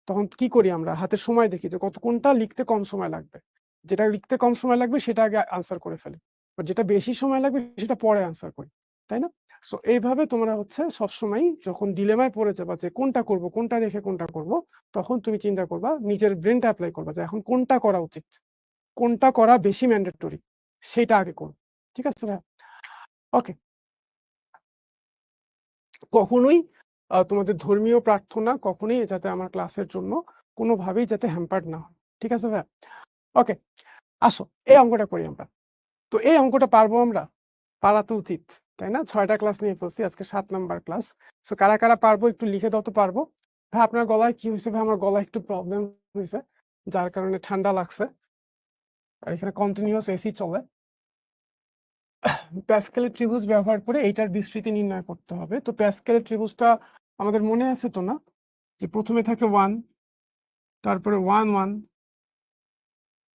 তখন কি করি আমরা হাতের সময় দেখি যে কোনটা লিখতে কম সময় লাগবে, যেটা লিখতে কম সময় লাগবে সেটা আগে আনসার করে ফেলি, আর যেটা বেশি সময় লাগবে সেটা পরে আনসার করি, তাই না? সো এইভাবে তোমরা হচ্ছে সবসময় যখন ডিলেমায় পড়ে যাবা যে কোনটা করব, কোনটা রেখে কোনটা করব, তখন তুমি চিন্তা করবা, নিজের ব্রেনটা অ্যাপ্লাই করবা যে এখন কোনটা করা উচিত, কোনটা করা বেশি ম্যান্ডেটরি, সেটা আগে করো। ঠিক আছে ভাই? ওকে। কখনোই তোমাদের ধর্মীয় প্রার্থনা কখনোই যাতে আমার ক্লাসের জন্য কোনোভাবেই যাতে হ্যাম্পার্ড না হয়। ঠিক আছে ভাই? ওকে, আসো এই অঙ্কটা করি আমরা। তো এই অঙ্কটা পারবো আমরা? পারা তো উচিত, তাই না? 6টা ক্লাস নিয়ে ফেলছি, আজকে 7 নাম্বার ক্লাস। সো কারা কারা পারবো একটু লিখে দাও তো পারবো। ভাই আপনার গলায় কি হয়েছে? ভাই আমার গলায় একটু প্রবলেম হয়েছে, যার কারণে ঠান্ডা লাগছে, আর এখানে কন্টিনিউয়াস এসি চলে। প্যাসকেলের ত্রিভুজ ব্যবহার করে এইটার বিস্তৃতি নির্ণয় করতে হবে। তো প্যাসকেলের ত্রিভুজটা আমাদের মনে আছে তো না, যে প্রথমে থাকে 1, তারপরে 1 1,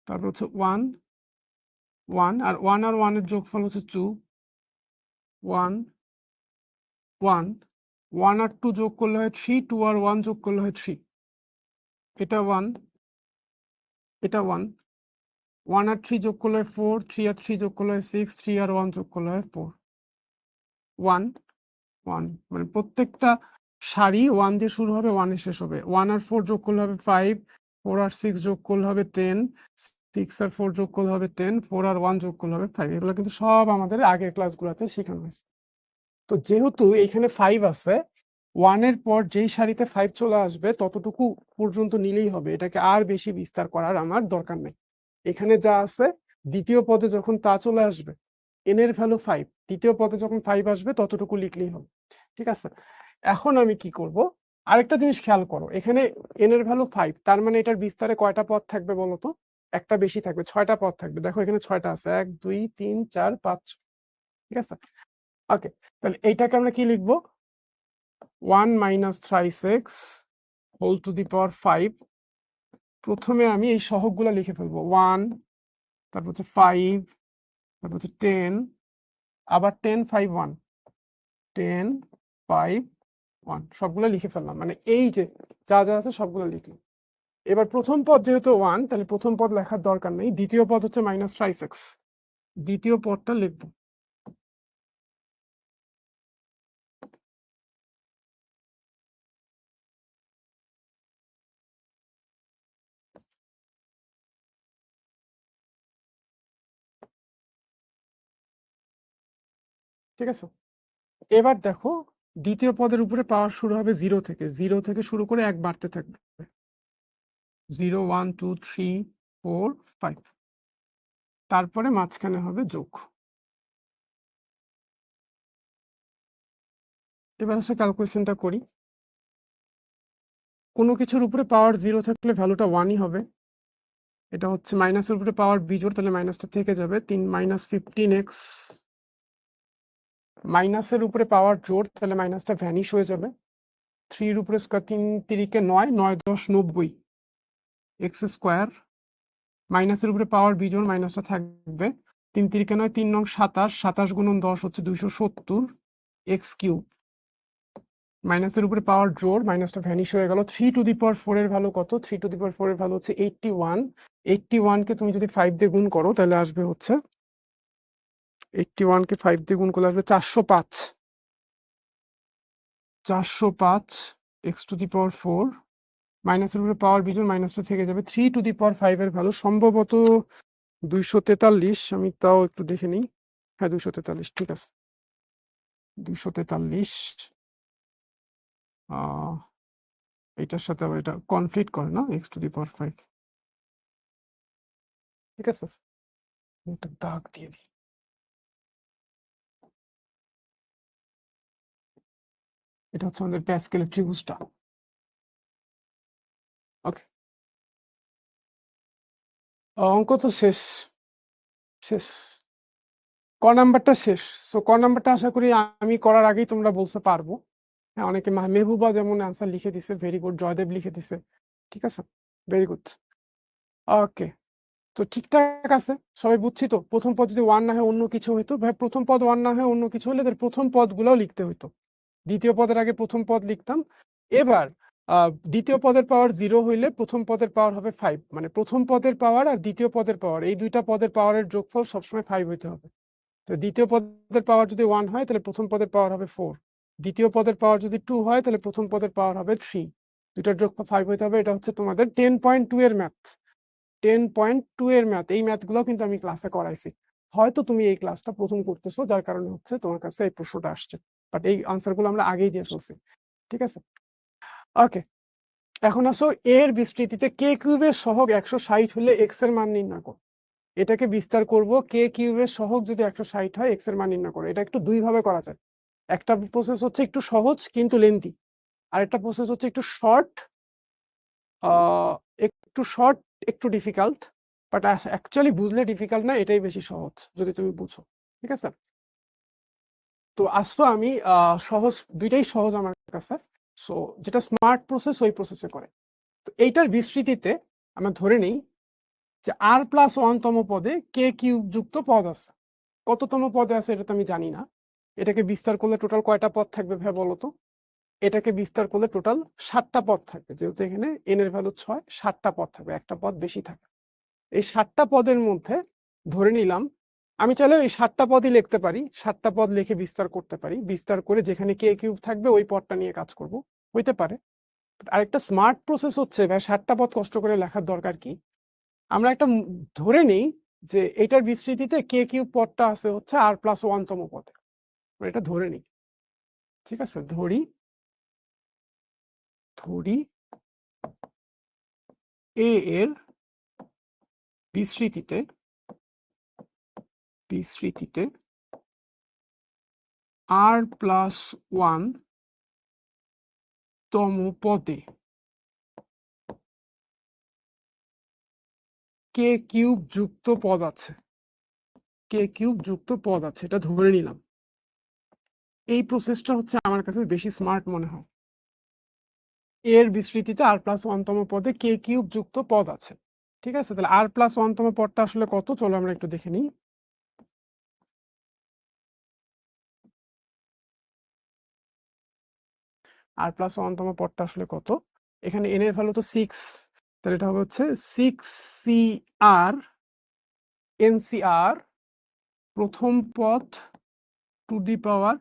তারপর হচ্ছে 1 1, আর 1 আর 1 এর যোগফল হচ্ছে 2 1 1, 1 আর 2 যোগ করলে হয় 3, 2 আর 1 যোগ করলে হয় 3, এটা 1, এটা 1, 1 আর 3 যোগ করলে হয় 4, 3 আর 3 যোগ করলে হয় 6, 3 আর 1 যোগ করলে হয় 4, 1 1, মানে প্রত্যেকটা সারি 1 দিয়ে শুরু হবে, 1 এ শেষ হবে। 1 আর 4 যোগ করলে হবে 5, 4 আর 6 যোগ করলে হবে 10, 6 আর 4 যোগ করলে হবে 10, 4 আর 1 যোগ করলে হবে 5। এগুলো কিন্তু সব আমাদের আগের ক্লাসগুলোতে শেখানো হয়েছে। তো যেহেতু এখানে 5 আছে, 1 এর পর যেই সারিতে 5 চলে আসবে ততটুকু পর্যন্ত নিলেই হবে, এটাকে আর বেশি বিস্তার করার আমার দরকার নেই। এখানে যা আছে দ্বিতীয় পদে যখন তা চলে আসবে, n এর ভ্যালু 5, দ্বিতীয় পদে যখন 5 আসবে ততটুকু লিখলেই হবে। ঠিক আছে? এখন আমি কি করব, আরেকটা জিনিস খেয়াল করো, এখানে n এর ভ্যালু 5, তার মানে এটার বিস্তারে কয়টা পদ থাকবে বলো তো? একটা বেশি থাকবে, 6টা পদ থাকবে। দেখো এখানে 6টা আছে, 1 2 3 4 5। ঠিক আছে? ওকে, তাহলে এইটাকে আমরা কি লিখবো? 1 minus thrice x whole to the power 5। প্রথমে আমি এই সহগগুলো লিখে ফেলবো, 1, তারপর হচ্ছে 5, তারপর হচ্ছে 10, আবার 10 5 1, 10 5 1, সবগুলো লিখে ফেললাম, মানে এই যে যা যা আছে সবগুলো লিখলাম। এবার প্রথম পদ যেহেতু 1, তাহলে প্রথম পদ লেখার দরকার নেই। দ্বিতীয় পদ হচ্ছে মাইনাস থ্রাইস এক্স, দ্বিতীয় পদটা লিখবো। ঠিক আছে? এবার দেখো দ্বিতীয় পদের উপরে পাওয়ার শুরু হবে 0 থেকে, 0 থেকে শুরু করে 1 বাড়তে থাকবে, 0 1 2 3 4 5, তারপরে মাঝখানে হবে যোগ। এবার হচ্ছে ক্যালকুলেশনটা করি। কোনো কিছুর উপরে পাওয়ার 0 থাকলে ভ্যালুটা 1ই হবে। এটা হচ্ছে মাইনাসের উপরে পাওয়ার বিজোড়, তাহলে মাইনাসটা থেকে যাবে, 3 minus 15x, মাইনাসের উপরে পাওয়ার জোড়, তাহলে মাইনাসটা ভ্যানিশ হয়ে যাবে। 3 এর উপরে স্কয়ার, 3 3 9, 9 10 90 x স্কয়ার, মাইনাসের উপরে পাওয়ার বিজোড়, মাইনাসটা থাকবে, 3 3 9, 3 9 27, 27 গুণন 10 হচ্ছে 270 x কিউব, মাইনাসের উপরে পাওয়ার জোড়, মাইনাসটা ভ্যানিশ হয়ে গেল। 3 টু দি পাওয়ার 4 এর ভ্যালু কত? 3 টু দি পাওয়ার 4 এর ভ্যালু হচ্ছে 81। 81 কে তুমি যদি 5 দিয়ে গুণ করো তাহলে আসবে হচ্ছে, 81 কে 5 দিয়ে গুণ করলে আসবে 405, 405 x টু দি পাওয়ার 4, মাইনাসের উপরে পাওয়ার বিজোড়, মাইনাসটা থেকে যাবে। 3 টু দি পাওয়ার 5 এর ভ্যালু সম্ভবত 243, আমি তাও একটু দেখে নিই। হ্যাঁ 243, ঠিক আছে 243। এটার সাথে আবার এটা কনফ্লিক্ট করে না, x টু দি পাওয়ার 5। ঠিক আছে, একটা দাগ দিয়ে দিই। এটা হচ্ছে আমাদের প্যাসকেলের ত্রিভুজটা। ওকে, অঙ্ক তো শেষ, শেষ, ক নাম্বারটা শেষ। সো ক নাম্বারটা আশা করি আমি করার আগেই তোমরা বলতে পারবো। হ্যাঁ, অনেকে মেহবুবা যেমন আনসার লিখে দিছে, ভেরি গুড। জয়দেব লিখে দিছে, ঠিক আছে, ভেরি গুড। ওকে, তো ঠিকঠাক আছে, সবাই বুঝছি তো? প্রথম পদ যদি 1 না হয় অন্য কিছু হইতো, ভাই প্রথম পদ 1 না হয় অন্য কিছু হলে প্রথম পদগুলোও লিখতে হইতো, দ্বিতীয় পদের আগে প্রথম পদ লিখতাম। এবার দ্বিতীয় পদের পাওয়ার 0 হইলে প্রথম পদের পাওয়ার হবে 5, মানে প্রথম পদের পাওয়ার আর দ্বিতীয় পদের পাওয়ার এই দুইটা পদের পাওয়ারের যোগফল সবসময় 5 হইতে হবে। তো দ্বিতীয় পদের পাওয়ার যদি 1 হয় তাহলে প্রথম পদের পাওয়ার হবে 4, দ্বিতীয় পদের পাওয়ার যদি 2 হয় তাহলে প্রথম পদের পাওয়ার হবে 3, দুইটার যোগফল 5 হইতে হবে। এটা হচ্ছে তোমাদের 10.2 এর ম্যাথ। 10.2 এর ম্যাথ, এই ম্যাথগুলো কিন্তু আমি ক্লাসে করাইছি। হয়তো তুমি এই ক্লাসটা প্রথম করতেছো, যার কারণে হচ্ছে তোমার কাছে এই প্রশ্নটা আসছে, বাট এই আনসারগুলো আমরা আগেই দিয়ে ফেলছি। ঠিক আছে, ওকে। এখন আসো এর বিস্তৃতিতে কে কিউবের সহগ 160 হলে এক্স এর মান নির্ণয় করো। এটাকে বিস্তার করব, কে কিউবের সহগ যদি 160 হয় এক্স এর মান নির্ণয় করো। এটা একটু দুই ভাবে করা যায়। একটা প্রসেস হচ্ছে একটু সহজ কিন্তু লেন্থি, আর একটা প্রসেস হচ্ছে একটু শর্ট, একটু ডিফিকাল্ট, বাট অ্যাকচুয়ালি বুঝলে ডিফিকাল্ট না, এটাই বেশি সহজ যদি তুমি বুঝো। ঠিক আছে, তো আসলে আমি সহজ, দুইটাই সহজ আমার কাছে। সো যেটা স্মার্ট প্রসেস ওই প্রসেসে করে। তো এইটার বিস্তৃতিতে আমরা ধরে নিই যে r+1 তম পদে কে কিউব যুক্ত পদ আছে। কততম পদে আছে এটা তো আমি জানি না। এটাকে বিস্তার করলে টোটাল কয়টা পদ থাকবে ভাই বলো তো? এটাকে বিস্তার করলে টোটাল 7টা পদ থাকবে, যেহেতু এখানে n এর ভ্যালু 6, 7টা পদ থাকবে, একটা পদ বেশি থাকে। এই 7টা পদের মধ্যে ধরে নিলাম, আমি চাইলে এই 7টা পদই লিখতে পারি, 7টা পদ লিখে বিস্তার করতে পারি, বিস্তার করে যেখানে কে কিউব থাকবে ওই পদটা নিয়ে কাজ করব, হইতে পারে। আরেকটা স্মার্ট প্রসেস হচ্ছে ভাই 7টা পদ কষ্ট করে লেখার দরকার কি, আমরা একটা ধরে নেই যে এটার বিস্তৃতিতে কে কিউব পদটা আছে হচ্ছে r+1 তম পদে, এটা ধরে নিই। ঠিক আছে, ধরি এ এর বিস্তৃতিতে r+1 তম পদে কে কিউব যুক্ত পদ আছে, এটা ধরে নিলাম। এই প্রসেসটা হচ্ছে আমার কাছে বেশি স্মার্ট মনে হয়। এর বিস্তৃতিতে r+1 তম পদে কে কিউব যুক্ত পদ আছে। ঠিক আছে, তাহলে r+1 তম পদটা আসলে কত, চলো আমরা একটু দেখে নিই। r+1 তম পদটা আসলে কত, এখানে n এর ভ্যালু তো 6, তাহলে এটা হবে হচ্ছে 6cr NCR প্রথম পদ two the power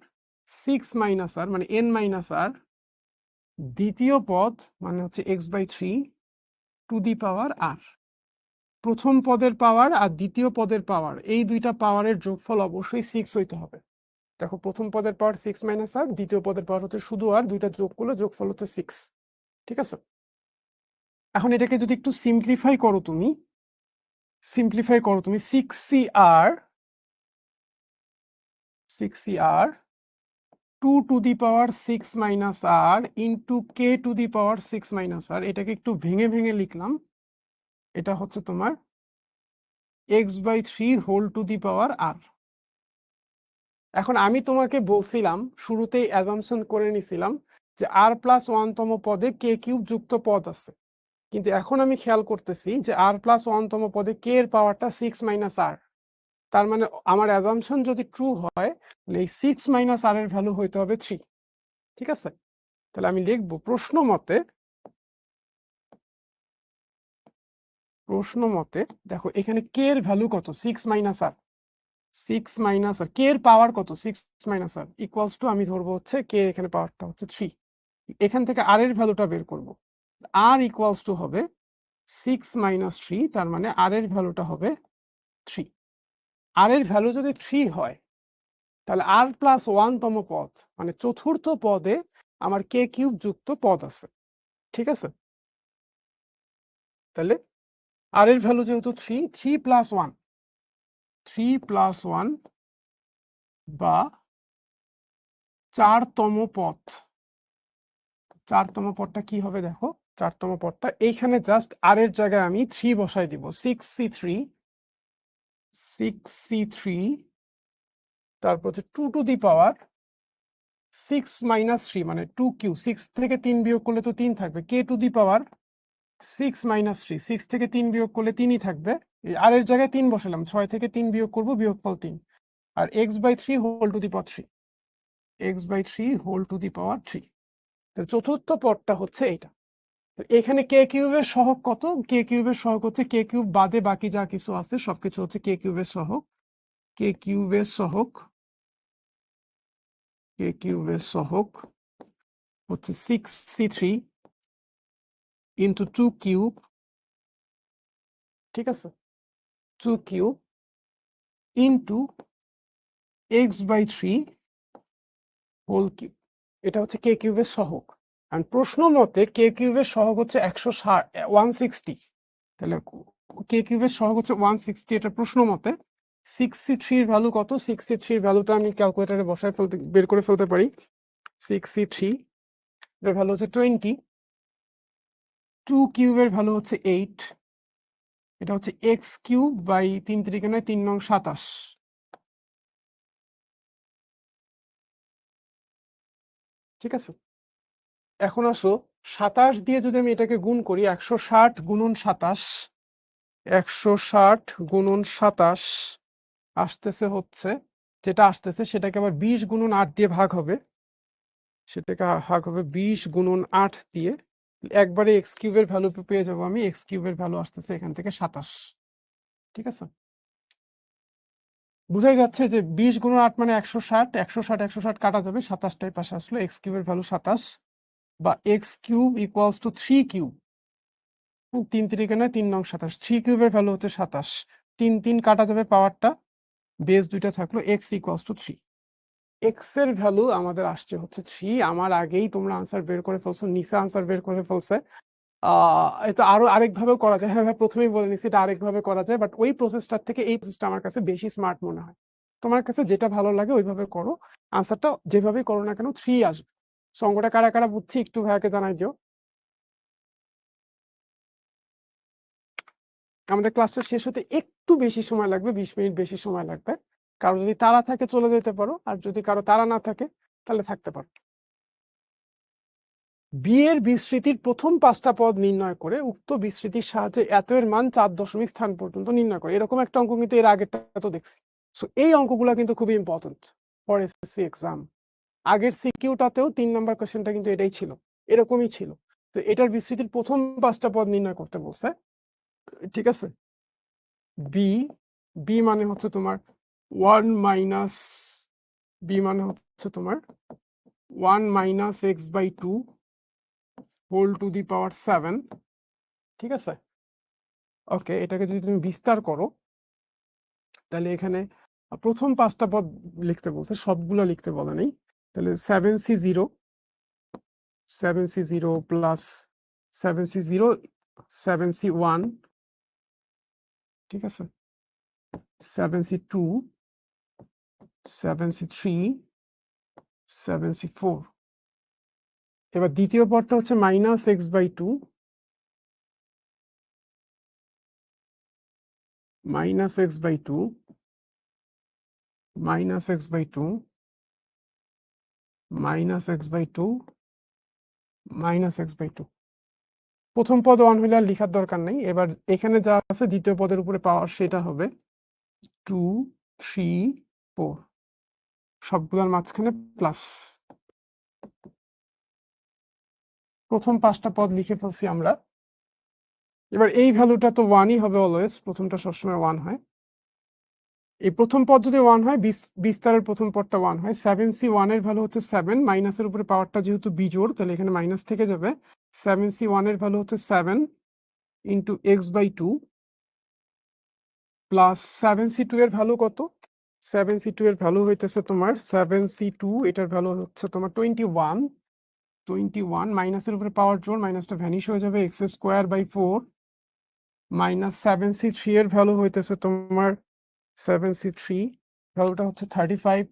6 minus r মানে n মাইনাস r, দ্বিতীয় পদ মানে হচ্ছে x/3 two the power r। প্রথম পদের পাওয়ার আর দ্বিতীয় পদের পাওয়ার এই দুইটা পাওয়ারের যোগফল অবশ্যই 6 হইতে হবে। দেখো প্রথম পদের পাওয়ার 6 মাইনাস r, দ্বিতীয় পদের পাওয়ার হচ্ছে শুধু r, দুইটা যোগ করলে যোগফল হচ্ছে 6। ঠিক আছে, এখন এটাকে যদি একটু সিম্পলিফাই করো তুমি 6cr 2 two the power 6 minus r into k two the power 6 minus r, এটাকে একটু ভেঙে ভেঙে লিখলাম, এটা হচ্ছে তোমার x/3 whole to the power r। এখন আমি তোমাকে বলছিলাম, শুরুতেই অ্যাজাম্পশন করে নিছিলাম যে r+1 তম পদে কে কিউব যুক্ত পদ আছে, কিন্তু এখন আমি খেয়াল করতেছি যে r+1 তম পদে কে এর পাওয়ারটা 6 মাইনাস r, তার মানে আমার অ্যাজাম্পশন যদি ট্রু হয় তাহলে এই 6 মাইনাস r এর ভ্যালু হইতে হবে 3। ঠিক আছে, তাহলে আমি লিখবো প্রশ্ন মতে দেখো এখানে কে এর ভ্যালু কত, 6 মাইনাস r, কে এর পাওয়ার কত, 6 মাইনাস r ইকুয়ালস টু, আমি ধরবো হচ্ছে কে এখানে পাওয়ারটা হচ্ছে 3, এখান থেকে r এর ভ্যালুটা বের করব, r ইকুয়ালস টু হবে 6 মাইনাস 3, তার মানে r এর ভ্যালুটা হবে 3। r এর ভ্যালু যদি 3 হয় তাহলে r+1 তম পদ মানে চতুর্থ পদে আমার কে কিউব যুক্ত পদ আছে। ঠিক আছে, তাহলে r এর ভ্যালু যেহেতু 3, 3+1 বা 4তম পদ, 4তম পদটা কি হবে দেখো, 4তম পদটা এইখানে জাস্ট r এর জায়গায় আমি 3 বসাই দিব, 6c3 তারপর হচ্ছে 2 টু দি পাওয়ার 6 মাইনাস 3 মানে 2q, 6 থেকে 3 বিয়োগ করলে তো 3 থাকবে, কে টু দি পাওয়ার 6 মাইনাস 3, 6 থেকে 3 বিয়োগ করলে 3ই থাকবে, এই r এর জায়গায় 3 বসালাম, 6 থেকে 3 বিয়োগ করব, বিয়োগফল 3, আর x/3 whole to the power 3, x/3 whole to the power 3। চতুর্থ পদটা হচ্ছে এইটা। এখানে কে কিউবের সহগ কত? কে কিউবের সহগ হচ্ছে কে কিউব বাদে বাকি যা কিছু আছে সবকিছু হচ্ছে কে কিউবের সহগ। কে কিউবের সহগ কে কিউবের সহগ হচ্ছে 6c3 ইন্টু 2 কিউব, ঠিক আছে, 2 cube into x/3 whole cube. এটা হচ্ছে কে কিউবের সহগ। আর প্রশ্ন মতে কে কিউবের সহগ হচ্ছে 160, তাহলে কে কিউবের সহগ হচ্ছে 160, এটা প্রশ্ন মতে। 6c3 এর ভ্যালু কত? 6c3 এর ভ্যালুটা আমি ক্যালকুলেটরে বসায় বের করে ফেলতে পারি। 6c3 এর ভ্যালু হচ্ছে 20, 2 কিউবের ভ্যালু হচ্ছে 8, এটা হচ্ছে x কিউব বাই 3 3 9 3 9 27, ঠিক আছে। এখন আসো 27 দিয়ে যদি আমি এটাকে গুণ করি, 160 গুণন 27, 160 গুণন 27 আসতেছে হচ্ছে, যেটা আসতেছে সেটাকে আবার 20 গুণন 8 দিয়ে ভাগ হবে, সেটাকে ভাগ হবে 20 গুণন 8 দিয়ে। একবারে এক্স কিউবের ভ্যালু পেয়ে যাবো আমি। এক্স কিউবের ভ্যালু আসতেছে এখান থেকে 27, ঠিক আছে। বুঝাই যাচ্ছে যে 20 গুণন 8 মানে 160, 160 160 কাটা যাবে, 27টাই পাশে আসলো। এক্স কিউবের ভ্যালু 27 বা x cube equals to 3 cube, 3 3 9 3 9 27, 3 কিউবের ভ্যালু হচ্ছে 27, 3 3 কাটা যাবে, পাওয়ারটা বেস দুইটা থাকলো, এক্স ইকুয়ালস টু 3। এক্স এর ভ্যালু আমাদের আসছে হচ্ছে 3। আমার আগেই তোমরা আনসার বের করে ফেলছো, নিচে আনসার বের করে ফেলছে। এটা আরো আরেকভাবেও করা যায়। হ্যাঁ, প্রথমেই বলে নিচ্ছি এটা আরেকভাবে করা যায়, বাট ওই প্রসেসটার থেকে এই প্রসেসটা আমার কাছে বেশি স্মার্ট মনে হয়। তোমার কাছে যেটা ভালো লাগে ওইভাবে করো, আনসারটা যেভাবেই করো না কেন 3 আসবে। সঙ্গটা কারা কারা বুঝছি একটু ভাইয়াকে জানাই দিও। আমাদের ক্লাসটা শেষ হতে একটু বেশি সময় লাগবে, 20 মিনিট বেশি সময় লাগবে। কারো যদি তাড়া থাকে চলে যেতে পারো, আর যদি কারো তাড়া না থাকে তাহলে থাকতে পারো। বি এর বিস্তৃতির প্রথম 5টা পদ নির্ণয় করে উক্ত বিস্তৃতির সাহায্যে এত এর মান 4 দশমিক স্থান পর্যন্ত নির্ণয় করে। এরকম একটা অঙ্ক কিন্তু এর আগেরটা তো দেখছি। সো এই অঙ্কগুলো কিন্তু খুবই ইম্পর্টেন্ট ফর এসএসসি এক্সাম। আগের সিকিউটাতেও 3 নাম্বার কোশ্চেনটা কিন্তু এটাই ছিল, এরকমই ছিল। তো এটার বিস্তৃতির প্রথম 5টা পদ নির্ণয় করতে বলছে, ঠিক আছে। বি বি মানে হচ্ছে তোমার 1 মাইনাস, বি মানে হচ্ছে তোমার 1 minus x/2 whole to the power 7, ঠিক আছে। ওকে, এটাকে যদি তুমি বিস্তার করো তাহলে এখানে প্রথম 5টা পদ লিখতে বলছে, সবগুলো লিখতে বলে নেই। তাহলে 7c0 প্লাস 7c0 7c1, ঠিক আছে, 7c2 7c3 7c4। এবার দ্বিতীয় পদটা হচ্ছে minus x/2 minus x/2 minus x/2 minus x/2 minus x/2। প্রথম পদ 1 হলে আর লিখার দরকার নেই। এবার এখানে যা আছে দ্বিতীয় পদের উপরে পাওয়ার সেটা হবে 2 3 4, সবগুলোর মাঝখানে প্লাস। প্রথম 5টা পদ লিখে ফেলছি আমরা। এবার এই ভ্যালুটা তো 1ই হবে অলওয়েজ, প্রথমটা সবসময় 1 হয়। এই প্রথম পদ যদি 1 হয়, বিস্তারের প্রথম পদটা 1 হয়। 7c1 এর ভ্যালু হচ্ছে 7, মাইনাসের উপরে পাওয়ারটা যেহেতু বিজোড় তাহলে এখানে মাইনাস থেকে যাবে। 7c1 এর ভ্যালু হচ্ছে 7 ইন্টু x/2 প্লাস 7c2 এর ভ্যালু কত? 7c2 এর ভ্যালু হইতেছে তোমার 7c2, এটার ভ্যালু হচ্ছে তোমার 21, মাইনাসের উপরে পাওয়ার জোর, মাইনাসটা ভ্যানিশ হয়ে যাবে, x²/4 মাইনাস 7c3 এর ভ্যালু হইতেছে তোমার 7c3 ভ্যালুটা হচ্ছে 35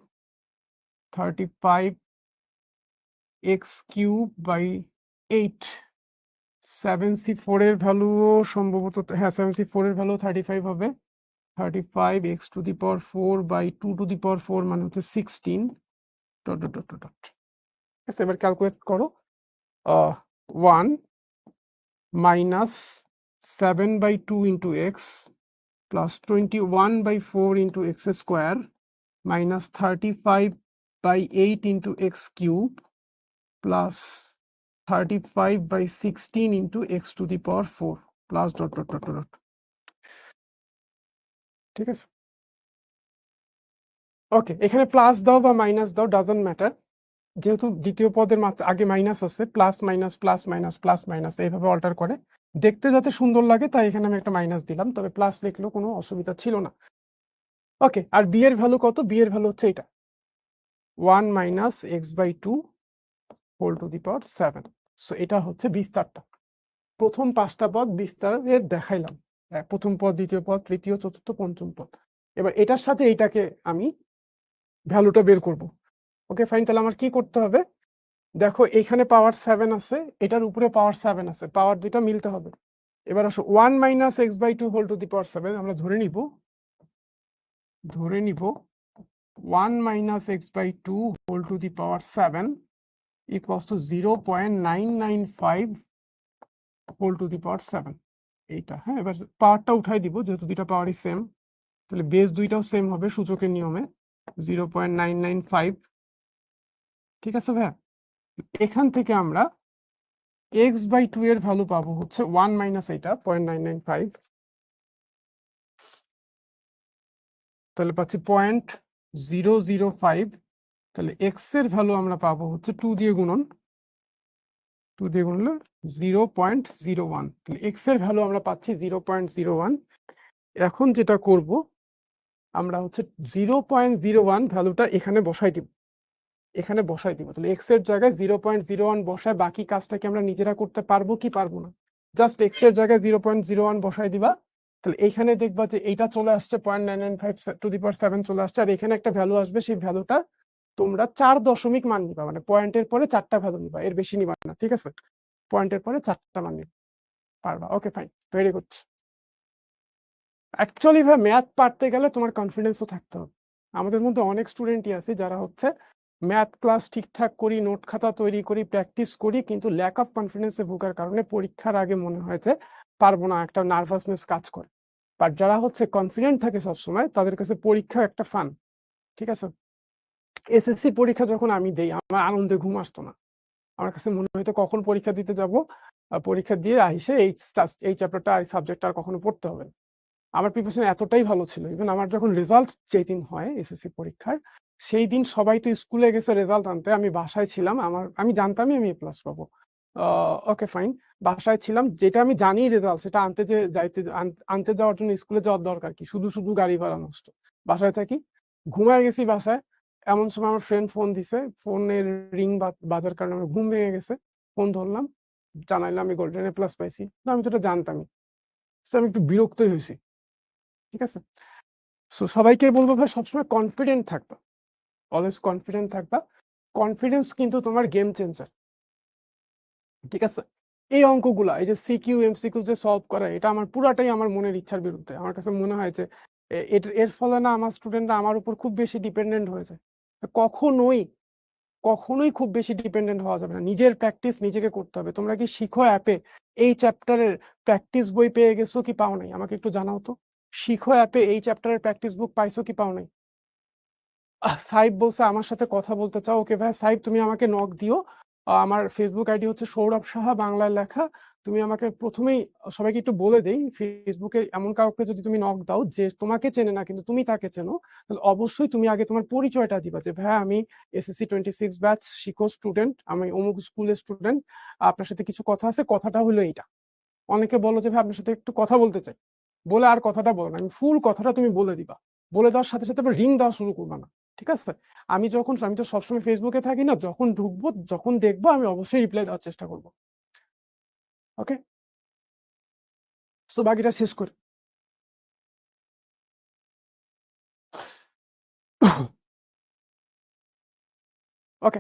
x³/8। 7c4 এর ভ্যালুও সম্ভবত, হ্যাঁ 7c4 এর ভ্যালু 35 হবে। 35 x⁴/2⁴ মানে হচ্ছে 16 ডট ডট ডট ডট। এবার ক্যালকুলেট করো। 1 minus 7/2 into x plus 21/4 into x² minus 35/8 into x³ plus 35/16 into x to the power 4 plus dot dot dot dot. ঠিক আছে, ওকে, এখানে প্লাস দাও বা মাইনাস দাও ডাজন্ট ম্যাটার, যেহেতু দ্বিতীয় পদের আগে মাইনাস আছে, plus minus plus minus plus minus এইভাবে অল্টার করে দেখতে যাতে সুন্দর লাগে, তাই এখানে আমি একটা মাইনাস দিলাম, তবে প্লাস লিখলেও কোনো অসুবিধা ছিল না। ওকে, আর বি এর ভ্যালু কত? বি এর ভ্যালু হচ্ছে এটা 1 minus x by 2 whole to the power 7। So এটা হচ্ছে বিস্তারটা। প্রথম 5টা পদ বিস্তারের দেখাইলাম, প্রথম পদ, দ্বিতীয় পদ, তৃতীয়, চতুর্থ, পঞ্চম পদ। এবার এটার সাথে এইটাকে আমি ভ্যালুটা বের করব। ওকে ফাইন, তাহলে আমার কি করতে হবে? দেখো এখানে পাওয়ার 7 আছে, এটার উপরে পাওয়ার 7 আছে, পাওয়ার দুইটা মিলতে হবে। এবার আসো 1 minus x by 2 whole to the power 7 আমরা ধরে নিব 1 minus x by 2 whole to the power 7 equals to 0.995 whole to the power 7। এইটা, হ্যাঁ, এবার পাওয়ারটা উঠাই দিব যেহেতু দুইটা পাওয়ারই সেম, তাহলে বেস দুইটাও সেম হবে সূচকের নিয়মে 0.995। ঠিক আছে ভাইয়া, এখান থেকে আমরা এক্স বাই 2 এর ভ্যালু পাবো হচ্ছে 1 মাইনাস এটা 0.995, তাহলে পাচ্ছি 0.005। তাহলে এক্স এর ভ্যালু আমরা পাবো হচ্ছে 2 দিয়ে গুণন, 2 দিয়ে গুণলে 0.01। তাহলে এক্স এর ভ্যালু আমরা পাচ্ছি 0.01। এখন যেটা করব আমরা হচ্ছে 0.01 ভ্যালুটা এখানে বসাই দিব, এখানে বসাই দিব। তাহলে এক্স এর জায়গায় 0.01 বসায় বাকি কাজটাকে আমরা নিজেরা করতে পারবো কি পারবো না? জাস্ট এক্স এর জায়গায় 0.01 বসাই দিবা, তাহলে এইখানে দেখবা যে এইটা চলে আসছে 0.995 টু দি পাওয়ার 7 চলে আসছে, আর এখানে একটা ভ্যালু আসবে, সেই ভ্যালুটা তোমরা 4 দশমিক মান নিবা, মানে পয়েন্টের পরে 4টা ভ্যালু নিবা, এর বেশি নিবা না। ঠিক আছে, পয়েন্টের পরে 4টা মান নিবা, পারবা। Okay fine, very good. Actually ভাই ম্যাথ পারতে গেলে তোমার কনফিডেন্সও থাকতে হবে। আমাদের মধ্যে অনেক স্টুডেন্টই আছে যারা হচ্ছে ম্যাথ ক্লাস ঠিকঠাক করি, নোট খাতা তৈরি করি, প্র্যাকটিস করি, কিন্তু ল্যাক অফ কনফিডেন্সে ভোগার কারণে পরীক্ষার আগে মনে হয়েছে পারবো না, একটা নার্ভাসনেস কাজ করে। বাট যারা হচ্ছে কনফিডেন্ট থাকে সবসময়, তাদের কাছে পরীক্ষা একটা ফান। ঠিক আছে, এসএসসি পরীক্ষা যখন আমি দেই আমার আনন্দে ঘুম আসতো না, আমার কাছে মনে হতো কখন পরীক্ষা দিতে যাব, পরীক্ষা দিয়ে এসে এই চ্যাপ্টারটা এই সাবজেক্টটা আর কখনো পড়তে হবে না। আমার প্রিপারেশন এতটাই ভালো ছিল, ইভেন আমার যখন রেজাল্ট যেই দিন হয় এসএসসি পরীক্ষার, সেই দিন সবাই তো স্কুলে গেছে রেজাল্ট আনতে, আমি বাসায় ছিলাম, আমি জানতামই আমি এ প্লাস পাবো। ওকে ফাইন, বাসায় ছিলাম, যেটা আমি জানি রেজাল্ট, সেটা আনতে যাওয়ার জন্য স্কুলে যাওয়ার দরকার কি, শুধু শুধু গাড়ি ভাড়া নষ্ট। বাসায় থাকি, ঘুমায় গেছি বাসায়, এমন সময় আমার ফ্রেন্ড ফোন দিছে, ফোনের রিং বাজার কারণে আমার ঘুম ভেঙে গেছে, ফোন ধরলাম, জানাইলাম আমি গোল্ডেন এ প্লাস পাইছি, আমি তো এটা জানতামই। আমি একটু বিরক্তই হয়েছি। ঠিক আছে, সো সবাইকে বলবো ভাই সবসময় কনফিডেন্ট থাকবা, অলওয়েজ কনফিডেন্ট থাকবা। কনফিডেন্স কিন্তু তোমার গেম চেঞ্জার। ঠিক আছে, এই অঙ্কগুলা, এই যে সিকিউ এমসিকিউ যে সলভ করা, এটা আমার পুরাটাই আমার মনের ইচ্ছার বিরুদ্ধে। আমার কাছে মনে হয় যে এর ফলে না আমার স্টুডেন্টরা আমার উপর খুব বেশি ডিপেন্ডেন্ট হয়ে যায়। কখনোই কখনোই খুব বেশি ডিপেন্ডেন্ট হওয়া যাবে না, নিজের প্র্যাকটিস নিজেকে করতে হবে। তোমরা কি শিখো অ্যাপে এই চ্যাপ্টারের প্র্যাকটিস বই পেয়ে গেছো কি পাও নাই? আমাকে একটু জানাও তো। শিখো অ্যাপে এই চ্যাপ্টারের প্র্যাকটিস বুক পাইছো কি পাও নাই? সাইব বলছে আমার সাথে কথা বলতে চাও। ওকে ভাই সাইব, তুমি আমাকে নক দিও। আমার ফেসবুক আইডি হচ্ছে সৌরভ সাহা বাংলায় লেখা। তুমি আমাকে প্রথমেই সবাইকে একটু বলে দেই, ফেসবুকে এমন কাউকে যদি তুমি নক দাও যে তোমাকে চেনে না কিন্তু তুমি তাকে চেনো, তাহলে অবশ্যই তুমি আগে তোমার পরিচয়টা দিবা যে ভাই আমি এসএসসি 26 ব্যাচ শিখো স্টুডেন্ট, আমি অমুক স্কুলের স্টুডেন্ট, আপনার সাথে কিছু কথা আছে, কথাটা হলো এইটা। অনেকে বলো যে ভাই আপনার সাথে একটু কথা বলতে চাই, বলে আর কথাটা বলো না, আমি ফুল কথাটা তুমি বলে দিবা। বলে দেওয়ার সাথে সাথে আবার রিং দেওয়া শুরু করবা না। ঠিক আছে, আমি তো সবসময় ফেসবুকে থাকি না, যখন ঢুকবো যখন দেখবো আমি অবশ্যই রিপ্লাই দেওয়ার চেষ্টা করবো। ওকে, সো বাকিটা শেষ করি। ওকে,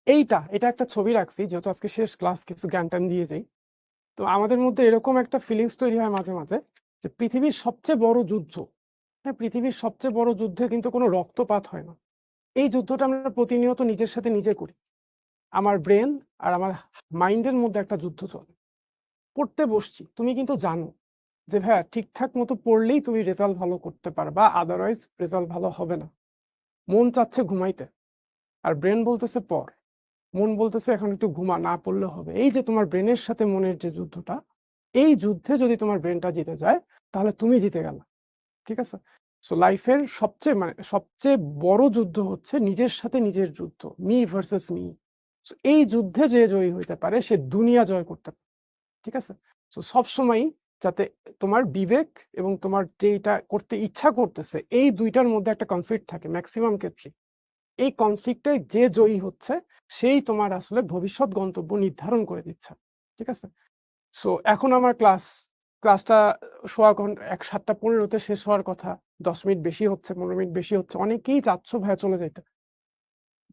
এটা একটা ছবি রাখছি, যেহেতু আজকে শেষ ক্লাস, কিছু জ্ঞান টান দিয়ে যাই। তো আমাদের মধ্যে এরকম একটা ফিলিংস তৈরি হয় মাঝে মাঝে যে পৃথিবীর সবচেয়ে বড় যুদ্ধ, হ্যাঁ, পৃথিবীর সবচেয়ে বড় যুদ্ধে কিন্তু কোনো রক্তপাত হয় না। এই যুদ্ধটা আমরা প্রতিনিয়ত নিজের সাথে নিজে করি। আমার ব্রেন আর আমার মাইন্ডের মধ্যে একটা যুদ্ধ চলে। পড়তে বসছি, তুমি কিন্তু জানো যে ভাইয়া ঠিকঠাক মতো পড়লেই তুমি রেজাল্ট ভালো করতে পারবা, আদারওয়াইজ রেজাল্ট ভালো হবে না। মন চাচ্ছে ঘুমাইতে, আর ব্রেন বলতেছে পড়। মন বলতেছে এখন একটু ঘুমা, না পড়লে হবে। এই যে তোমার ব্রেনের সাথে মনের যে যুদ্ধটা, এই যুদ্ধে যদি তোমার ব্রেনটা জিতে যায় তাহলে তুমি জিতে গেলা। ঠিক আছে? সো লাইফের সবচেয়ে বড় যুদ্ধ হচ্ছে নিজের সাথে নিজের যুদ্ধ, মি ভার্সেস মি। সো এই যুদ্ধে যে জয়ী হইতে পারে সে দুনিয়া জয় করতে পারে। ঠিক আছে? সো সবসময়ই যাতে তোমার বিবেক এবং তোমার যেটা করতে ইচ্ছা করতেছে এই দুইটার মধ্যে একটা কনফ্লিক্ট থাকে ম্যাক্সিমাম ক্ষেত্রে। এই কনফ্লিক্টে যে জয়ী হচ্ছে সেই তোমার আসলে ভবিষ্যৎ গন্তব্য নির্ধারণ করে দিচ্ছে। ঠিক আছে? সো এখন আমার ক্লাসটা সোয়া ঘন্টা 7:15 শেষ হওয়ার কথা। 10 মিনিট বেশি হচ্ছে, 15 মিনিট বেশি হচ্ছে। অনেকেই চাচ্ছ ভাইয়া চলে যাইতে।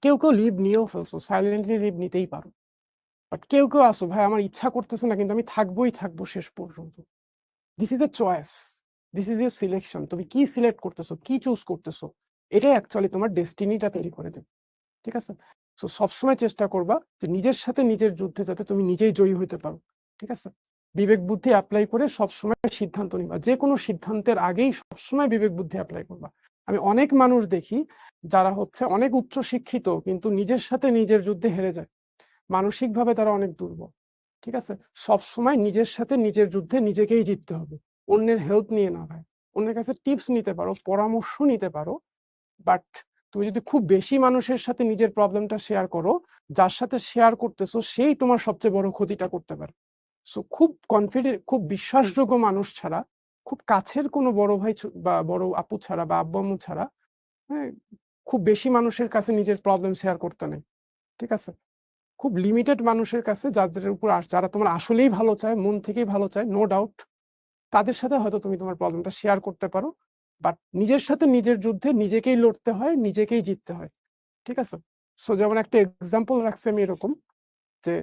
কেউ লিভ নিয়েও ফেলছো, সাইলেন্টলি লিভ নিতেই পারো। বাট কেউ আছো ভাই আমার ইচ্ছা করতেছে না কিন্তু আমি থাকবো শেষ পর্যন্ত। This is a choice, this is your selection. তুমি কি সিলেক্ট করতেছো, কি চুজ করতেছো, এটাই অ্যাকচুয়ালি তোমার ডেস্টিনিটা তৈরি করে দেবে। ঠিক আছে? সো সবসময় চেষ্টা করবা যে নিজের সাথে নিজের যুদ্ধে যাতে তুমি নিজেই জয়ী হইতে পারো। ঠিক আছে? বিবেক বুদ্ধি অ্যাপ্লাই করে সবসময় সিদ্ধান্ত নিবা। যে কোনো সিদ্ধান্তের আগেই সবসময় বিবেক বুদ্ধি অ্যাপ্লাই করবা। আমি অনেক মানুষ দেখি যারা হচ্ছে অনেক উচ্চ শিক্ষিত কিন্তু নিজের সাথে নিজের যুদ্ধে হেরে যায়। মানসিকভাবে তারা অনেক দুর্বল। ঠিক আছে? সবসময় নিজের সাথে নিজের যুদ্ধে নিজেকেই জিততে হবে। অন্যের হেল্প নিয়ে না ভাই। অন্যের কাছে টিপস নিতে পারো, পরামর্শ নিতে পারো। বাট তুমি যদি খুব বেশি মানুষের সাথে নিজের প্রবলেমটা শেয়ার করো, যার সাথে শেয়ার করতেছো সেই তোমার সবচেয়ে বড় ক্ষতিটা করতে পারে। সো খুব বিশ্বাসযোগ্য মানুষ ছাড়া, খুব কাছের কোনো বড় ভাই বা বড় আপু ছাড়া বা আব্বু আম্মু ছাড়া, হ্যাঁ, খুব বেশি মানুষের কাছে নিজের প্রবলেম শেয়ার করতে নেই। ঠিক আছে? খুব লিমিটেড মানুষের কাছে যাদের উপর যারা তোমার আসলেই ভালো চায়, মন থেকেই ভালো চায়, নো ডাউট, তাদের সাথে হয়তো তুমি তোমার প্রবলেমটা শেয়ার করতে পারো। বাট নিজের সাথে নিজের যুদ্ধে নিজেকেই লড়তে হয়, নিজেকেই জিততে হয়। ঠিক আছে? সো যেমন একটা এক্সাম্পল রাখছি আমি এরকম যে,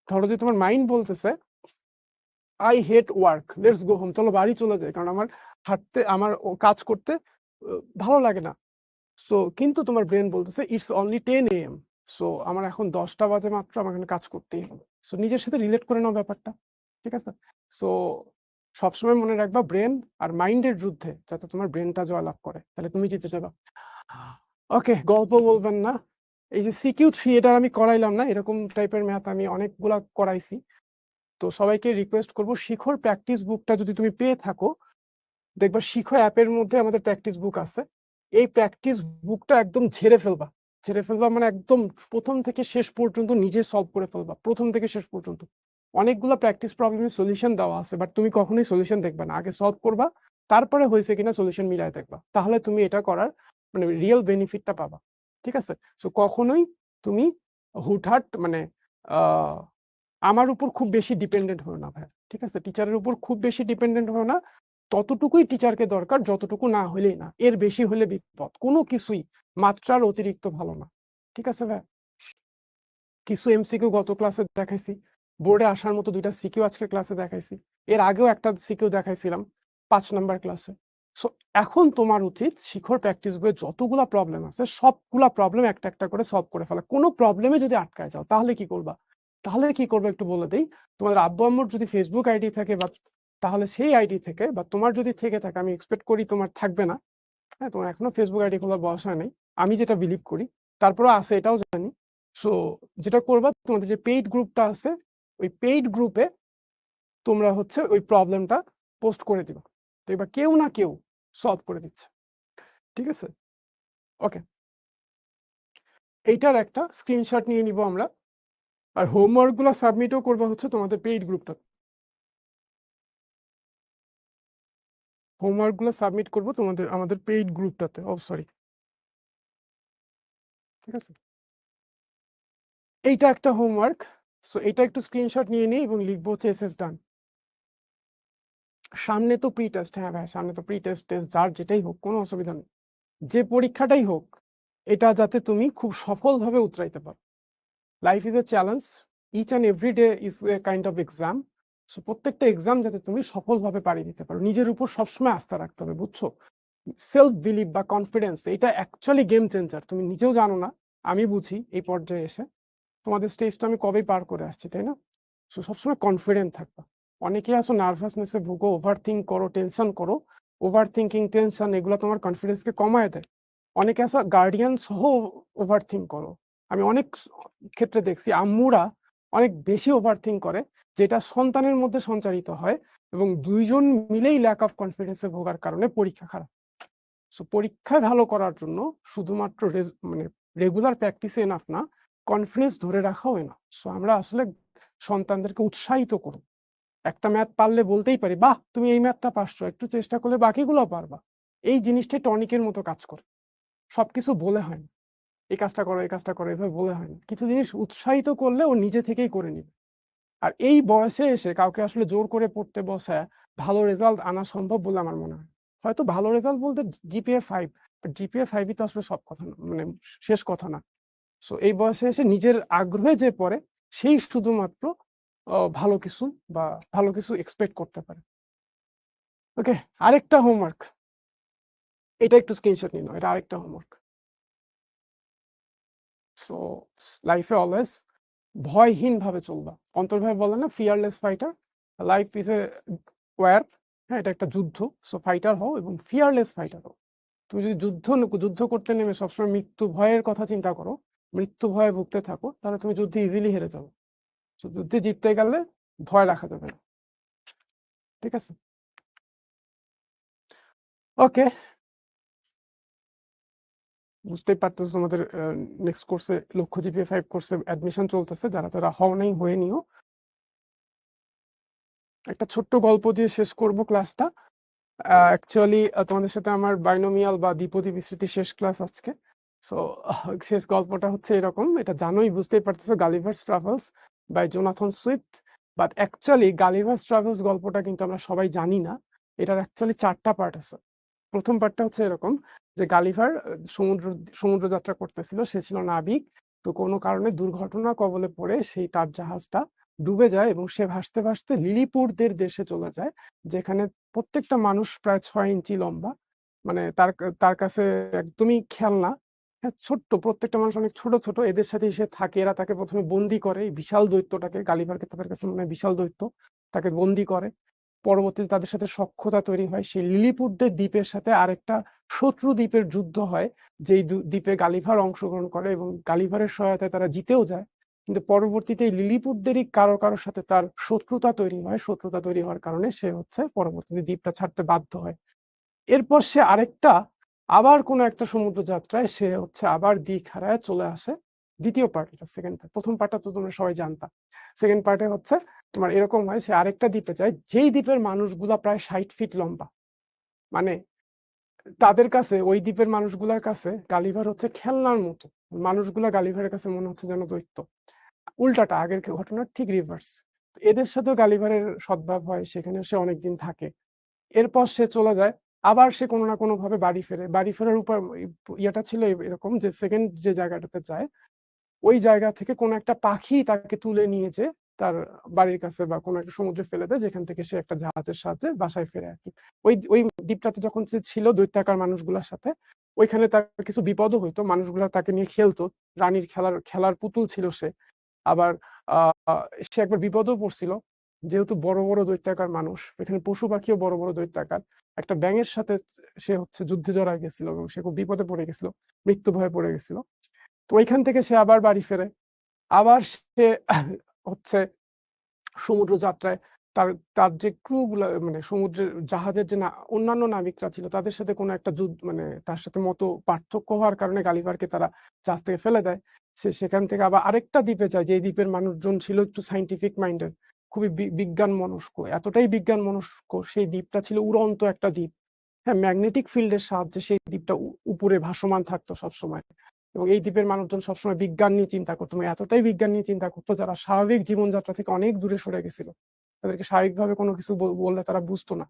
ধরো যে তোমার মাইন্ড বলতেছে I hate work, let's go home, চলো বাড়ি চলে যাই, কারণ আমার কাজ করতে ভালো লাগে না। সো কিন্তু তোমার ব্রেন বলতেছে ইটস অনলি 10 AM, সো আমার এখন 10টা বাজে মাত্র, আমার এখানে কাজ করতেই হবে। সো নিজের সাথে রিলেট করে নাও ব্যাপারটা। ঠিক আছে? সো সবসময় মনে রাখবা ব্রেন আর মাইন্ডের যুদ্ধে যাতে তোমার ব্রেনটা জয়লাভ করে, তাহলে তুমি জিতে যাবা। ওকে, গল্প বলবেন না। এই যে CQ3 এটা আমি করাইলাম না, এরকম টাইপের ম্যাথ আমি অনেকগুলা করাইছি। তো সবাইকে রিকোয়েস্ট করব, শিখর প্র্যাকটিস বুকটা যদি তুমি পেয়ে থাকো, দেখবা শিখো অ্যাপের মধ্যে আমাদের প্র্যাকটিস বুক আছে। এই প্র্যাকটিস বুকটা একদম ঝেড়ে ফেলবা মানে একদম প্রথম থেকে শেষ পর্যন্ত নিজে সলভ করে ফেলবা, প্রথম থেকে শেষ পর্যন্ত। অনেকগুলো প্র্যাকটিস প্রবলেমের সলিউশন দেওয়া আছে, বাট তুমি কখনোই সলিউশন দেখবা না, আগে সলভ করবা, তারপরে হয়েছে কিনা সলিউশন মিলাই দেখবা, তাহলে তুমি এটা করার মানে রিয়েল বেনিফিটটা পাবা। ঠিক আছে? সো কখনোই তুমি হুটহাট মানে আহ আমার উপর খুব বেশি ডিপেন্ডেন্ট হও না ভাই। ঠিক আছে? টিচারের উপর খুব বেশি ডিপেন্ডেন্ট হও না। ততটুকুই টিচারকে দরকার যতটুকু না হলেই না, এর বেশি হলে বিপদ। কোনো কিছুই মাত্রার অতিরিক্ত ভালো না। ঠিক আছে ভাই? কিছু MCQ গত ক্লাসে দেখাইছি, বোর্ডে আসার মতো 2টা সিকিউ আজকে ক্লাসে দেখাইছি, এর আগেও একটা সিকিউ দেখাইছিলাম 5 নাম্বার ক্লাসে। সো এখন তোমার উচিত শিখর প্র্যাকটিস বইয়ে যতগুলা প্রবলেম আছে সবগুলা প্রবলেম একটা একটা করে সলভ করে ফেলা। কোনো প্রবলেমে যদি আটকায় যাও তাহলে কি করবা? একটু বলে দেই। তোমাদের আব্বু আম্মুর যদি ফেসবুক আইডি থাকে বা তাহলে সেই আইডি থেকে, বা তোমার যদি থেকে থাকে, আমি এক্সপেক্ট করি তোমার থাকবে না, হ্যাঁ, তোমার এখনো ফেসবুক আইডি খোলার বয়স হয় নাই, আমি যেটা বিলিভ করি, তারপরেও আছে এটাও জানি। সো যেটা করবা, তোমাদের যে পেইড গ্রুপটা আছে ওই পেইড গ্রুপে তোমরা হচ্ছে ওই প্রবলেমটা পোস্ট করে দিবা, দেখবা কেউ না কেউ সলভ করে দিচ্ছে। ঠিক আছে? ওকে, এইটার একটা স্ক্রিনশট নিয়ে নিব আমরা। আর হোমওয়ার্ক গুলো সাবমিটও করবা হচ্ছে তোমাদের পেইড গ্রুপটা, হোমওয়ার্ক গুলো সাবমিট করবো তোমাদের আমাদের পেইড গ্রুপটাতে। ও সরি, ঠিক আছে, এইটা একটা হোমওয়ার্ক। সো এটা একটু স্ক্রিনশট নিয়ে নিই এবং লিখবো হচ্ছে এসএস ডান। সামনে তো প্রি টেস্ট, হ্যাঁ ভাই সামনে তো প্রি টেস্ট, যার যেটাই হোক কোনো অসুবিধা নেই, যে পরীক্ষাটাই হোক এটা যাতে তুমি খুব সফলভাবে উতরাইতে পারো। Life is a challenge, each and every day is a kind of exam. So প্রত্যেকটা এক্সাম যাতে তুমি সফলভাবে পাড়ি দিতে পারো, নিজের উপর সবসময় আস্থা রাখতে হবে, বুঝছো? সেলফ বিলিভ বা কনফিডেন্স এটা অ্যাকচুয়ালি গেম চেঞ্জার, তুমি নিজেও জানো না, আমি বুঝি এই পর্যায়ে এসে। তোমাদের স্টেজটা আমি কবেই পার করে আসছি, তাই না? সো সবসময় কনফিডেন্ট থাকবা। অনেকে আসো নার্ভাসনেসে ভুগো, ওভার থিঙ্ক করো, টেনশন করো। ওভার থিঙ্কিং, টেনশন এগুলো তোমার কনফিডেন্সকে কমায় দেয়। অনেকে আসো গার্ডিয়ান সহ ওভার থিঙ্ক করো, আমি অনেক ক্ষেত্রে দেখছি আম্মুরা অনেক বেশি ওভারথিংক করে, যেটা সন্তানের মধ্যে সঞ্চারিত হয় এবং ২ জন মিলেই ল্যাক অফ কনফিডেন্স এ ভোগার কারণে পরীক্ষা খারাপ। সো পরীক্ষায় ভালো করার জন্য শুধুমাত্র মানে রেগুলার প্র্যাকটিসে এনাফ না, কনফিডেন্স ধরে রাখাও এনাফ। সো আমরা আসলে সন্তানদেরকে উৎসাহিত করব। একটা ম্যাথ পারলে বলতেই পারি, "বাহ! তুমি এই ম্যাথটা পারছো। একটু চেষ্টা করলে বাকিগুলোও পারবা।" এই জিনিসটাই টনিকের মতো কাজ করে। সবকিছু বলে হয় না। এই কাজটা করো, এই কাজটা করো এভাবে বলে হয় না। কিছু জিনিস উৎসাহিত করলে ও নিজে থেকেই করে নিবে। আর এই বয়সে এসে কাউকে আসলে জোর করে পড়তে বসায় ভালো রেজাল্ট আনা সম্ভব বলে আমার মনে হয়। হয়তো ভালো রেজাল্ট বলতে জিপিএ 5, বাট জিপিএ 5 ই তো আসলে সব কথা না, মানে শেষ কথা না। সো এই বয়সে এসে নিজের আগ্রহে যে পড়ে সেই শুধুমাত্র ভালো কিছু বা ভালো কিছু এক্সপেক্ট করতে পারে। ওকে, আরেকটা হোমওয়ার্ক। এটা একটু স্ক্রিনশট নিয়ে নাও। এটা আরেকটা হোমওয়ার্ক। সো লাইফে অলওয়েজ ভয়হীনভাবে চলবা। অন্তর্ভাবে বলে না fearless fighter? Life is a war. হ্যাঁ, এটা একটা যুদ্ধ। সো ফাইটার হও এবং ফিয়ারলেস ফাইটার হও। তুমি যদি যুদ্ধ করতে নেমে সবসময় মৃত্যু ভয়ের কথা চিন্তা করো, মৃত্যু ভয়ে ভুগতে থাকো, তাহলে তুমি যুদ্ধে ইজিলি হেরে যাবে। সো যুদ্ধে জিততে গেলে ভয় রাখা যাবে না। ঠিক আছে? ওকে, বুঝতেই পারতেছো তোমাদের নেক্সট কোর্সে লক্ষ্য জিপিএ 5 কোর্সে অ্যাডমিশন চলতেছে। যারা হও নাই হয়ে নিও। একটা ছোট্ট গল্প দিয়ে শেষ করব ক্লাসটা। অ্যাকচুয়ালি তোমাদের সাথে আমার বাইনোমিয়াল বা দ্বিপদী বিস্তৃতির শেষ ক্লাস আজকে। সো শেষ গল্পটা হচ্ছে এরকম, এটা জানোই, বুঝতেই পারতেছো, Gulliver's Travels by Jonathan Swift. But actually Gulliver's Travels গল্পটা কিন্তু আমরা সবাই জানি না। এটার অ্যাকচুয়ালি ৪ টা পার্ট আছে। প্রথম পার্টটা হচ্ছে এরকম যে গালিভার সমুদ্র যাত্রা করতেছিল, সে ছিল নাবিক। তো কোনো কারণে দুর্ঘটনা কবলে পড়ে সেই তার জাহাজটা ডুবে যায় এবং সে ভাসতে ভাসতে লিলিপুটদের দেশে চলে যায়, যেখানে প্রত্যেকটা মানুষ প্রায় ৬ ইঞ্চি লম্বা। মানে তার কাছে একদমই খেলনা। হ্যাঁ, ছোট্ট, প্রত্যেকটা মানুষ অনেক ছোট ছোট। এদের সাথে সে থাকে। এরা তাকে প্রথমে বন্দি করে, এই বিশাল দৈত্যটাকে, গালিভারকে তাদের কাছে মনে হয় বিশাল দৈত্য, তাকে বন্দি করে। পরবর্তীতে তাদের সাথে সখ্যতা তৈরি হয়। সেই লিলিপুটদের দ্বীপের সাথে আরেকটা শত্রু দ্বীপের যুদ্ধ হয়, যেই দ্বীপে গালিভার অংশগ্রহণ করে এবং গালিভারের সহায়তায় তারা জিতেও যায়। কিন্তু পরবর্তীতে এই লিলিপুটদেরই কারোর সাথে তার শত্রুতা তৈরি হয়। শত্রুতা তৈরি হওয়ার কারণে সে হচ্ছে পরবর্তীতে দ্বীপটা ছাড়তে বাধ্য হয়। এরপর সে আরেকটা আবার কোনো একটা সমুদ্র যাত্রায় সে হচ্ছে আবার দিক হারায় চলে আসে। দ্বিতীয় পার্ট, এটা সেকেন্ড পার্ট। প্রথম পার্টটা তো তোমরা সবাই জানতা। সেকেন্ড পার্টে হচ্ছে তোমার এরকম হয়, সে আরেকটা দ্বীপে যায়, যেই দ্বীপের মানুষগুলা প্রায় ৬০ ফিট লম্বা। মানে তাদের কাছে, ওই দ্বীপের মানুষগুলার কাছে গালিভার হচ্ছে খেলনার মতো। মানুষগুলা গালিভারের কাছে মনে হচ্ছে যেন দৈত্য। উল্টাটা, আগের ঘটনার ঠিক রিভার্স। এদের সাথেও গালিভারের সদ্ভাব হয়, সেখানে সে অনেকদিন থাকে। এরপর সে চলে যায়। আবার সে কোনো না কোনো ভাবে বাড়ি ফেরে। বাড়ি ফেরার ইয়েটা ছিল এরকম যে সেকেন্ড যে জায়গাটাতে যায়, ওই জায়গা থেকে কোনো একটা পাখি তাকে তুলে নিয়ে যেয়ে তার বাড়ির কাছে বা কোনো একটা সমুদ্রে ফেলে দেয়, যেখান থেকে সে একটা জাহাজের সাহায্যে বাসায় ফেরে আরকি। ওই দ্বীপটাতে যখন সে ছিল দৈত্যাকার মানুষগুলার সাথে, ওইখানে তার কিছু বিপদও হইতো। মানুষগুলা তাকে নিয়ে খেলতো। রানীর খেলার পুতুল ছিল সে। আবার আ সে একবার বিপদেও পড়ছিল। যেহেতু বড় বড় দৈত্যাকার মানুষ, এখানে পশু-পাখিও বড় বড় দৈত্যাকার। একটা ব্যাঙের সাথে সে হচ্ছে যুদ্ধে জড়ায় গেছিল এবং সে খুব বিপদে পড়ে গেছিল। মৃত্যু ভয়ে পড়ে গেছিল। তো ওইখান থেকে সে আবার বাড়ি ফেরে। আবার সে হচ্ছে সমুদ্র যাত্রায় তার তার যে ক্রু গুলা, মানে সমুদ্রের জাহাজের যে অন্যান্য নাবিকরা ছিল, তাদের সাথে কোনো একটা মানে তার সাথে মত পার্থক্য হওয়ার কারণে গালিভারকে তারা জাহাজ থেকে ফেলে দেয়। সে সেখান থেকে আবার আরেকটা দ্বীপে যায়, যে দ্বীপের মানুষজন ছিল একটু সায়েন্টিফিক মাইন্ডেড, খুবই বিজ্ঞান মনস্ক। এতটাই বিজ্ঞান মনস্ক, সেই দ্বীপটা ছিল উড়ন্ত একটা দ্বীপ। হ্যাঁ, ম্যাগনেটিক ফিল্ডের সাহায্যে সেই দ্বীপটা উপরে ভাসমান থাকতো সবসময়। এবং এই দ্বীপের মানুষজন সবসময় বিজ্ঞান নিয়ে চিন্তা করতো, এবং এতটাই বিজ্ঞান নিয়ে চিন্তা করতো যারা স্বাভাবিক জীবনযাত্রা থেকে অনেক দূরে সরে গেছিল। তাদেরকে স্বাভাবিকভাবে কোনো কিছু বললে তারা বুঝতো না।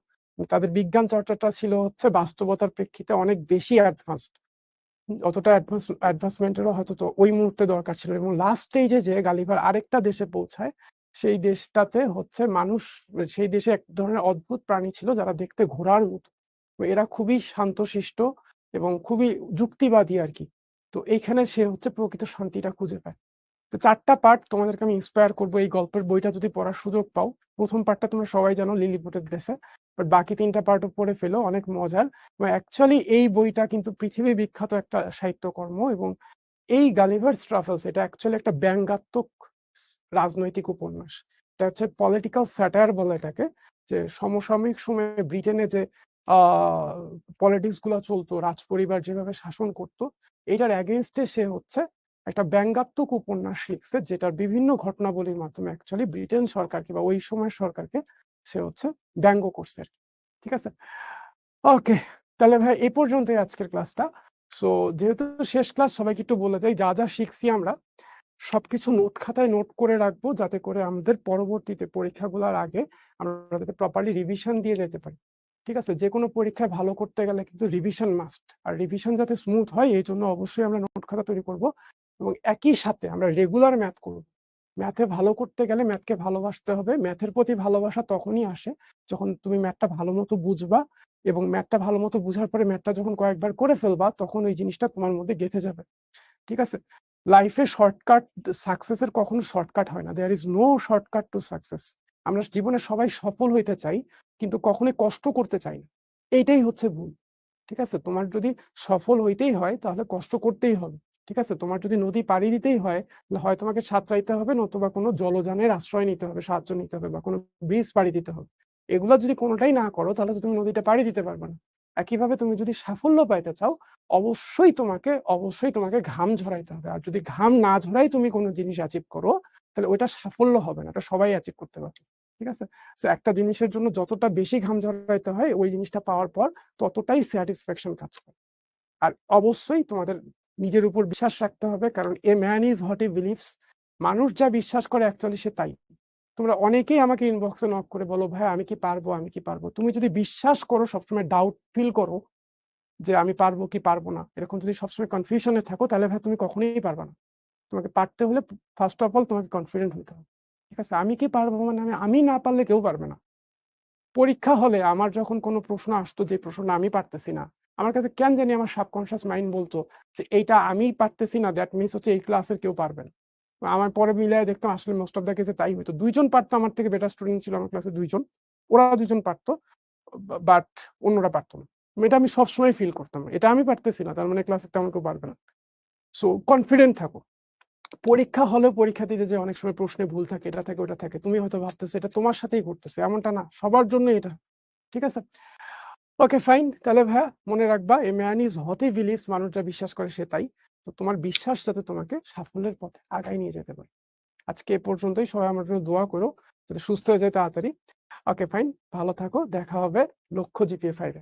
তাদের বিজ্ঞান চর্চাটা ছিল হচ্ছে বাস্তবতার প্রেক্ষিতে অনেক বেশি অ্যাডভান্সড। অতটা অ্যাডভান্সমেন্টেরও হয়তো তো ওই মুহূর্তে দরকার ছিল। এবং লাস্ট স্টেজে যে গালিভার আরেকটা দেশে পৌঁছায়, সেই দেশটাতে হচ্ছে মানুষ, সেই দেশে এক ধরনের অদ্ভুত প্রাণী ছিল যারা দেখতে ঘোড়ার মতো। তো এরা খুবই শান্তশিষ্ট এবং খুবই যুক্তিবাদী আরকি। তো এইখানে সে হচ্ছে প্রকৃত শান্তিটা খুঁজে পায়। তো ৪ টা পার্ট তোমাদেরকে আমি ইন্সপায়ার করব, এই গল্পের বইটা যদি পড়ার সুযোগ পাও। প্রথম পার্টটা তোমরা সবাই জানো, লিলিপুটের দেশে। বাট বাকি ৩ টা পার্টও পড়ে ফেলো, অনেক মজার। এবং অ্যাকচুয়ালি এই বইটা কিন্তু পৃথিবী বিখ্যাত একটা সাহিত্যকর্ম এবং এই গালিভার্স ট্রাভেলস এটা অ্যাকচুয়ালি একটা ব্যঙ্গাত্মক রাজনৈতিক উপন্যাস। এটা হচ্ছে পলিটিক্যাল স্যাটায়ার বলে এটাকে, যে সমসাময়িক সময়ে ব্রিটেনে যে পলিটিক্স গুলা চলতো, রাজপরিবার যেভাবে শাসন করতো, এটার এগেইনস্টে সে হচ্ছে একটা ব্যঙ্গাত্মক উপন্যাস লিখছে, যেটার বিভিন্ন ঘটনাবলীর মাধ্যমে অ্যাকচুয়ালি ব্রিটেন সরকারকে বা ওই সময়ের সরকারকে সে হচ্ছে ব্যঙ্গ করছে আর কি। ঠিক আছে, ওকে, তাহলে ভাই এই পর্যন্তই আজকের ক্লাসটা। সো যেহেতু শেষ ক্লাস, সবাইকে একটু বলে যাই যা যা শিখছি আমরা সবকিছু নোট খাতায় নোট করে রাখবো, যাতে করে আমাদের পরবর্তীতে পরীক্ষাগুলোর আগে আমরা যাতে প্রপারলি রিভিশন দিয়ে যেতে পারি। ঠিক আছে, যে কোনো পরীক্ষায় ভালো করতে গেলে কিন্তু রিভিশন মাস্ট, আর রিভিশন যাতে স্মুথ হয় এই জন্য অবশ্যই আমরা নোট খাতা তৈরি করব, এবং একই সাথে আমরা রেগুলার ম্যাথ করব। ম্যাথে ভালো করতে গেলে ম্যাথকে ভালোবাসতে হবে। ম্যাথের প্রতি ভালোবাসা তখনই আসে যখন তুমি ম্যাথটা ভালো মতো বুঝবা, এবং ম্যাথটা ভালো মতো বুঝার পরে ম্যাথটা যখন কয়েকবার করে ফেলবা তখন ওই জিনিসটা তোমার মধ্যে গেঁথে যাবে। ঠিক আছে, লাইফে শর্টকাট, সাকসেসের কখনো শর্টকাট হয় না। There is no shortcut to success. আমরা জীবনে সবাই সফল হইতে চাই, কিন্তু কখনোই কষ্ট করতে চাই না। এইটাই হচ্ছে ভুল। ঠিক আছে, তোমার যদি সফল হইতেই হয় তাহলে কষ্ট করতেই হবে। ঠিক আছে, তোমার যদি নদী পাড়ি দিতেই হয় তাহলে হয় তোমাকে সাঁতরাইতে হবে, নতুবা কোনো জলযানের আশ্রয় নিতে হবে, সাহায্য নিতে হবে, বা কোনো ব্রিজ পাড়ি দিতে হবে। এগুলো যদি কোনোটাই না করো তাহলে তো তুমি নদীটা পাড়ি দিতে পারবে না। একইভাবে তুমি যদি সাফল্য পাইতে চাও, অবশ্যই তোমাকে ঘাম ঝরাইতে হবে। আর যদি ঘাম না ঝরাই তুমি কোনো জিনিস অ্যাচিভ করো, তাহলে ওইটা সাফল্য হবে না, এটা সবাই অ্যাচিভ করতে পারবে। ঠিক আছে, তো একটা জিনিসের জন্য যতটা বেশি ঘাম ঝরাইতে হয়, ওই জিনিসটা পাওয়ার পর ততটাই স্যাটিসফ্যাকশন কাজ করে। আর অবশ্যই তোমাদের নিজের উপর বিশ্বাস রাখতে হবে, কারণ a man is what he believes. মানুষ যা বিশ্বাস করে অ্যাকচুয়ালি সে তাই। তোমরা অনেকেই আমাকে ইনবক্সে নক করে বলো, ভাই আমি কি পারবো, আমি কি পারবো। তুমি যদি বিশ্বাস করো, সবসময় ডাউট ফিল করো যে আমি পারবো কি পারবো না, এরকম যদি সবসময় কনফিউশনে থাকো, তাহলে ভাই তুমি কখনোই পারবে না। তোমাকে পারতে হলে ফার্স্ট অফ অল তোমাকে কনফিডেন্ট হতে হবে। ঠিক আছে, আমি কি পারবো মানে আমি না পারলে কেউ পারবে না। পরীক্ষা হলে আমার যখন কোনো প্রশ্ন আসতো যে প্রশ্নটা আমি পারতেছি না, আমার কাছে কেন জানি আমার সাবকনশিয়াস মাইন্ড বলতো যে এইটা আমি পারতেছি না, দ্যাট মিনস হচ্ছে এই ক্লাসের কেউ পারবেন। আমার পরে মিলায় দেখতাম আসলে মোস্ট অফ দ্য কেসে তাই হতো। দুইজন পারতো, আমার থেকে বেটার স্টুডেন্ট ছিল আমার ক্লাসে দুইজন, ওরা দুইজন পারতো, বাট অন্যরা পারতো না। এটা আমি সবসময় ফিল করতাম, এটা আমি পারতেছি না তার মানে ক্লাসে তেমন কেউ পারবে না। সো কনফিডেন্ট থাকো। পরীক্ষা হলেও পরীক্ষা দিতে যে অনেক সময় প্রশ্নে ভুল থাকে, এটা থাকে ওটা থাকে, তুমি হয়তো ভাবতেছো এটা তোমার সাথেই ঘটতেছে, এমনটা না, সবার জন্য এটা। ঠিক আছে, ওকে ফাইন, তাহলে ভাইয়া মনে রাখবা, a man is what he believes, মানুষ যা বিশ্বাস করে সে তাই। তো তোমার বিশ্বাস যাতে তোমাকে সাফল্যের পথে আগায় নিয়ে যেতে পারে। আজকে এ পর্যন্তই, সবাই আমার জন্য দোয়া করো যাতে সুস্থ হয়ে যায় তাড়াতাড়ি। ওকে ফাইন, ভালো থাকো, দেখা হবে লক্ষ্য জিপিএ 5 এ।